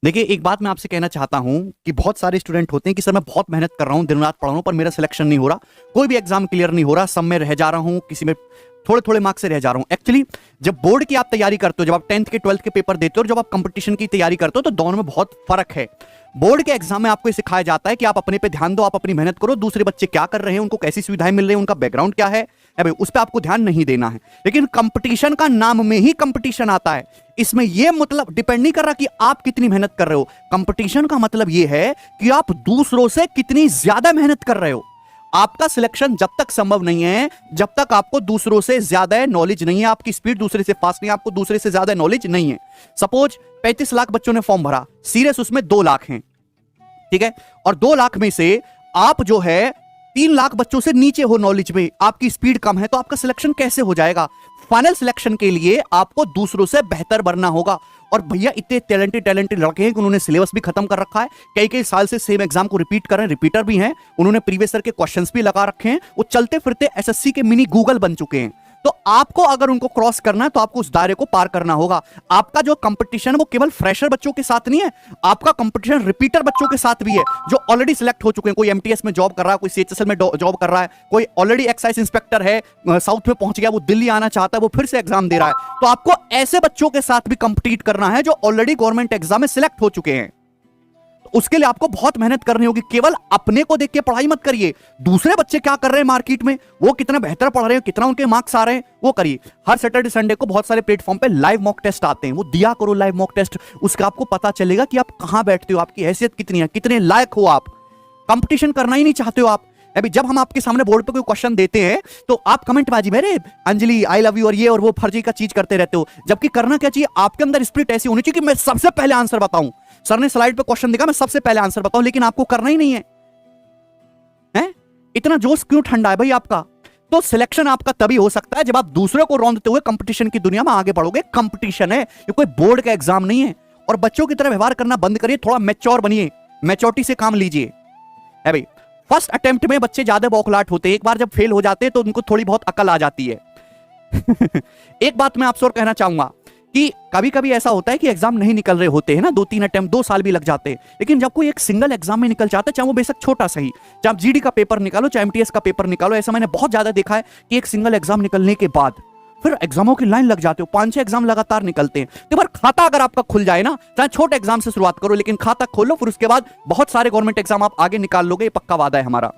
देखिए, एक बात मैं आपसे कहना चाहता हूं कि बहुत सारे स्टूडेंट होते हैं कि सर मैं बहुत मेहनत कर रहा हूं, दिन रात पढ़ रहा हूं, पर मेरा सिलेक्शन नहीं हो रहा, कोई भी एग्जाम क्लियर नहीं हो रहा, सब में रह जा रहा हूं, किसी में थोड़े थोड़े मार्क्स से रह जा रहा हूं। एक्चुअली जब बोर्ड की आप तैयारी करते हो, जब आप 10th के 12th के पेपर देते हो और जब आप कंपटीशन की तैयारी करते हो, तो दोनों में बहुत फर्क है। बोर्ड के एग्जाम में आपको ये सिखाया जाता है कि आप अपने पे ध्यान दो, आप अपनी मेहनत करो, दूसरे बच्चे क्या कर रहे हैं, उनको कैसी सुविधाएं मिल रही है, उनका बैकग्राउंड क्या है भाई, उस पर आपको ध्यान नहीं देना है। लेकिन कंपटीशन का नाम में ही कंपटीशन आता है, इसमें यह मतलब डिपेंड नहीं कर रहा कि आप कितनी मेहनत कर रहे हो। कंपटीशन का मतलब यह है कि आप दूसरों से कितनी ज्यादा मेहनत कर रहे हो। आपका सिलेक्शन जब तक संभव नहीं है जब तक आपको दूसरों से ज्यादा नॉलेज नहीं है, आपकी स्पीड दूसरे से फास्ट नहीं है, आपको दूसरे से ज्यादा नॉलेज नहीं है। सपोज 35 लाख बच्चों ने फॉर्म भरा, सीरियस उसमें 2 लाख हैं, ठीक है, और 2 लाख में से आप जो है 3 लाख बच्चों से नीचे हो नॉलेज में, आपकी स्पीड कम है, तो आपका सिलेक्शन कैसे हो जाएगा? फाइनल सिलेक्शन के लिए आपको दूसरों से बेहतर बनना होगा। और भैया इतने टैलेंटेड लड़के हैं कि उन्होंने सिलेबस भी खत्म कर रखा है, कई कई साल से सेम एग्जाम को रिपीट कर रहे हैं, रिपीटर भी हैं, उन्होंने प्रीवियस ईयर के क्वेश्चंस भी लगा रखे हैं, वो चलते फिरते एसएससी के मिनी गूगल बन चुके हैं। तो आपको अगर उनको क्रॉस करना है तो आपको उस दायरे को पार करना होगा। आपका जो कंपटीशन है वो केवल फ्रेशर बच्चों के साथ नहीं है, आपका कंपटीशन रिपीटर बच्चों के साथ भी है जो ऑलरेडी सिलेक्ट हो चुके हैं। कोई एमटीएस में जॉब कर रहा है, कोई सीएचएसएल में जॉब कर रहा है, कोई ऑलरेडी एक्साइज इंस्पेक्टर है, साउथ में पहुंच गया, वो दिल्ली आना चाहता है, वो फिर से एग्जाम दे रहा है। तो आपको ऐसे बच्चों के साथ भी कंपीट करना है जो ऑलरेडी गवर्नमेंट एग्जाम में सिलेक्ट हो चुके हैं। उसके लिए आपको बहुत मेहनत करनी होगी। केवल अपने को देख के पढ़ाई मत करिए, दूसरे बच्चे क्या कर रहे हैं मार्केट में, वो कितना बेहतर पढ़ रहे हैं, कितना उनके मार्क्स आ रहे हैं, वो करिए। हर सैटरडे संडे को बहुत सारे प्लेटफॉर्म पे लाइव मॉक टेस्ट आते हैं, वो दिया करो लाइव मॉक टेस्ट, उसका आपको पता चलेगा कि आप कहां बैठते हो, आपकी हैसियत कितनी है, कितने लायक हो आप। कंपटीशन करना ही नहीं चाहते हो आप। अभी जब हम आपके सामने बोर्ड पे कोई क्वेश्चन देते हैं तो आप कमेंट बाजी में अरे अंजलि आई लव यू और ये और वो फर्जी का चीज करते रहते हो, जबकि करना क्या चाहिए, आपके अंदर स्पिरिट ऐसी होनी चाहिए कि मैं सबसे पहले आंसर बताऊं। सर ने स्लाइड पे क्वेश्चन देखा, मैं सबसे पहले आंसर बताऊं, लेकिन आपको करना ही नहीं है, हैं? इतना जोश क्यों ठंडा है भाई आपका? तो सिलेक्शन आपका तभी हो सकता है जब आप दूसरों को रौंदते हुए कंपटीशन की दुनिया में आगे बढ़ोगे। कंपटीशन है, ये कोई बोर्ड का एग्जाम नहीं है। और बच्चों की तरह व्यवहार करना बंद करिए, थोड़ा मैच्योर बनिए, मैच्योरिटी से काम लीजिए। है भाई, फर्स्ट अटेम्प्ट में बच्चे ज्यादा बौखलाहट होते हैं, एक बार जब फेल हो जाते हैं तो उनको थोड़ी बहुत अकल आ जाती है। एक बात मैं आपसे और कहना चाहूंगा कि कभी कभी ऐसा होता है कि एग्जाम नहीं निकल रहे होते हैं ना, 2-3 अटेम्प्ट 2 साल भी लग जाते हैं, लेकिन जब कोई एक सिंगल एग्जाम में निकल जाता है, चाहे वो बेशक छोटा सही, चाहे आप जीडी का पेपर निकालो, चाहे एमटीएस का पेपर निकालो, ऐसा मैंने बहुत ज्यादा देखा है कि एक सिंगल एग्जाम निकलने के बाद फिर एग्जामों की लाइन लग जाते हो, 5-6 एग्जाम लगातार निकलते हैं। तो बार खाता अगर आपका खुल जाए ना, चाहे छोटे एग्जाम से शुरुआत करो, लेकिन खाता खोलो, फिर उसके बाद बहुत सारे गवर्नमेंट एग्जाम आप आगे निकाल लोगे, ये पक्का वादा है हमारा।